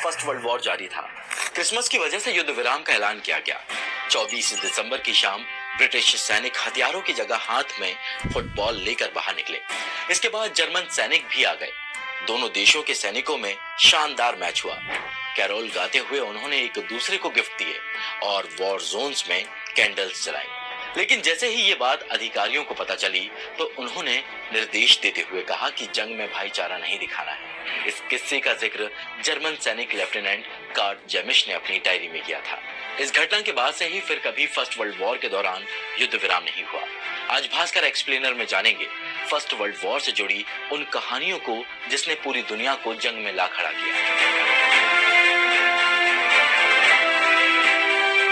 First world war जारी था। Christmas की वजह से युद्ध विराम का ऐलान किया गया। 24 दिसंबर की शाम ब्रिटिश सैनिक हथियारों की जगह हाथ में फुटबॉल लेकर बाहर निकले। इसके बाद जर्मन सैनिक भी आ गए। दोनों देशों के सैनिकों में शानदार मैच हुआ। कैरोल गाते हुए उन्होंने एक दूसरे को गिफ्ट दिए और वॉर जोन्स में कैंडल्स जलाई। लेकिन जैसे ही ये बात अधिकारियों को पता चली तो उन्होंने निर्देश देते हुए कहा कि जंग में भाईचारा नहीं दिखाना है। इस किस्से का जिक्र जर्मन सैनिक लेफ्टिनेंट कार्ड जेमिश ने अपनी डायरी में किया था। इस घटना के बाद से ही फिर कभी फर्स्ट वर्ल्ड वॉर के दौरान युद्ध विराम नहीं हुआ। आज भास्कर एक्सप्लेनर में जानेंगे फर्स्ट वर्ल्ड वॉर से जुड़ी उन कहानियों को जिसने पूरी दुनिया को जंग में ला खड़ा किया।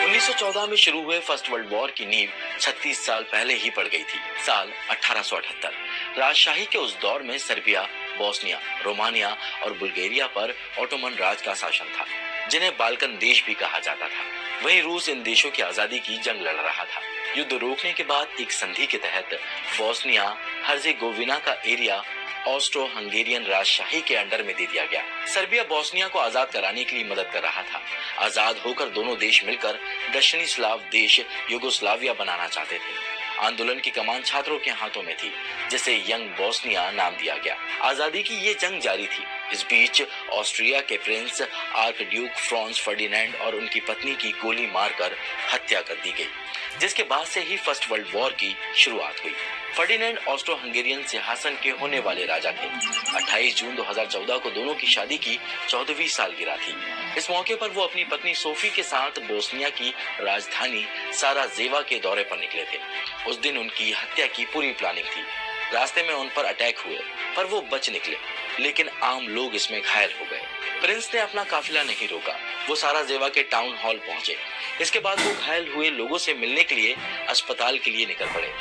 1914 में शुरू हुए फर्स्ट वर्ल्ड वॉर की नींव 36 साल पहले ही पड़ गई थी। साल 1878। राजशाही के उस दौर में सर्बिया, बोस्निया, रोमानिया और बुल्गारिया पर ऑटोमन राज का शासन था, जिन्हें बाल्कन देश भी कहा जाता था। वहीं रूस इन देशों की आजादी की जंग लड़ रहा था। युद्ध रोकने के बाद एक संधि के तहत बोस्निया हर्जेगोविना का एरिया ऑस्ट्रो हंगेरियन राजशाही के अंडर में दे दिया गया। सर्बिया बोस्निया को आजाद कराने के लिए मदद कर रहा था। आजाद होकर दोनों देश मिलकर दक्षिणी स्लाव देश युगोस्लाविया बनाना चाहते थे। आंदोलन की कमान छात्रों के हाथों में थी, जिसे यंग बोस्निया नाम दिया गया। आजादी की ये जंग जारी थी। इस बीच ऑस्ट्रिया के Prince arc Duke Franz Ferdinand और उनकी पत्नी की गोली मारकर हत्या कर दी गई, जिसके बाद से ही फर्स्ट वर्ल्ड वॉर की शुरुआत हुई। फर्डिनेंड ऑस्ट्रो हंगेरियन सिंहासन के होने वाले राजा थे। 28 जून 2014 को दोनों की शादी की 14वीं सालगिरह थी। इस मौके पर वो अपनी पत्नी सोफी के साथ बोस्निया की राजधानी साराजेवा के दौरे पर निकले थे। उस दिन उनकी हत्या की पूरी प्लानिंग थी। रास्ते में उन पर अटैक हुए, पर वो बच निकले, लेकिन आम लोग इसमें घायल हो गए। प्रिंस ने अपना काफिला नहीं रोका। वो साराजेवा के टाउन हॉल पहुंचे। इसके बाद वो घायल हुए लोगों से मिलने के लिए अस्पताल के लिए निकल पड़े।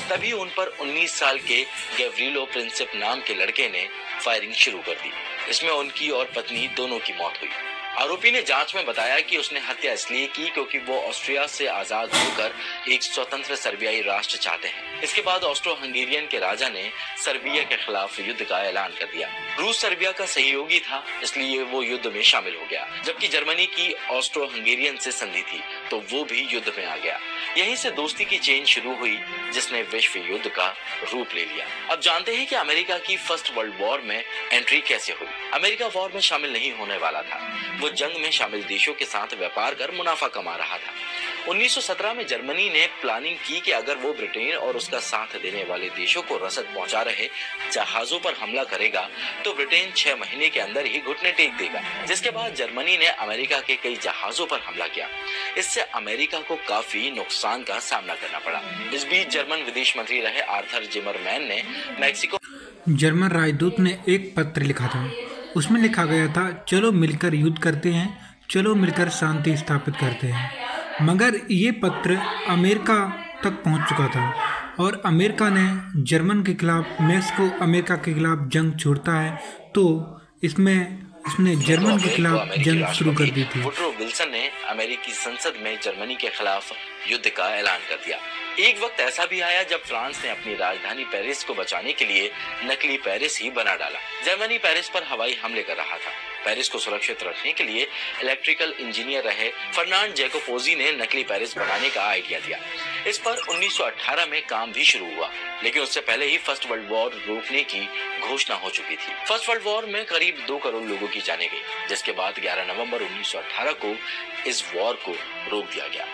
तभी उन पर 19 साल के गैव्रिलो प्रिंसिप नाम के लड़के ने फायरिंग शुरू कर दी। इसमें उनकी और पत्नी दोनों की मौत हुई। आरोपी ने जांच में बताया कि उसने हत्या इसलिए की क्योंकि वो ऑस्ट्रिया से आजाद होकर एक स्वतंत्र सर्बियाई राष्ट्र चाहते हैं। इसके बाद ऑस्ट्रो हंगेरियन के राजा ने सर्बिया के खिलाफ युद्ध का ऐलान कर दिया। रूस सर्बिया का सहयोगी था, इसलिए वो युद्ध में शामिल हो गया। जबकि जर्मनी की ऑस्ट्रो हंगेरियन से संधि थी, तो वो भी युद्ध में आ गया। यहीं से दोस्ती की चेन शुरू हुई, जिसने विश्व युद्ध का रूप ले लिया। अब जानते हैं कि अमेरिका की फर्स्ट वर्ल्ड वॉर में एंट्री कैसे हुई। अमेरिका वॉर में शामिल नहीं होने वाला था। वो जंग में शामिल देशों के साथ व्यापार कर मुनाफा कमा रहा था। 1917 में जर्मनी ने प्लानिंग की कि अगर वो ब्रिटेन और उसका साथ देने वाले देशों को रसद पहुंचा रहे जहाजों पर हमला करेगा तो ब्रिटेन 6 महीने के अंदर ही घुटने टेक देगा। जिसके बाद जर्मनी ने अमेरिका के कई जहाजों पर हमला किया। इससे अमेरिका को काफी नुकसान का सामना करना पड़ा। इस बीच जर्मन विदेश मंत्री रहे आर्थर जिमरमैन ने मैक्सिको जर्मन राजदूत ने एक पत्र लिखा था। उसमें लिखा गया था, चलो मिलकर युद्ध करते हैं, चलो मिलकर शांति स्थापित करते हैं। मगर ये पत्र अमेरिका तक पहुंच चुका था और अमेरिका ने जर्मन के खिलाफ मैक्सिको अमेरिका के खिलाफ जंग छोड़ता है, तो इसने जर्मन के खिलाफ जंग शुरू कर दी थी। वुडरो विल्सन ने अमेरिकी संसद में जर्मनी के खिलाफ युद्ध का ऐलान कर दिया। एक वक्त ऐसा भी आया जब फ्रांस ने अपनी राजधानी पेरिस को बचाने के लिए नकली पेरिस ही बना डाला। जर्मनी पेरिस पर हवाई हमले कर रहा था। पेरिस को सुरक्षित रखने के लिए इलेक्ट्रिकल इंजीनियर रहे फर्नांड जैकोपोजी ने नकली पेरिस बनाने का आइडिया दिया। इस पर 1918 में काम भी शुरू हुआ, लेकिन उससे पहले ही फर्स्ट वर्ल्ड वॉर रोकने की घोषणा हो चुकी थी। फर्स्ट वर्ल्ड वॉर में करीब 2 करोड़ लोगों की जानें गई, जिसके बाद 11 नवंबर 1918 को इस वॉर को रोक दिया गया।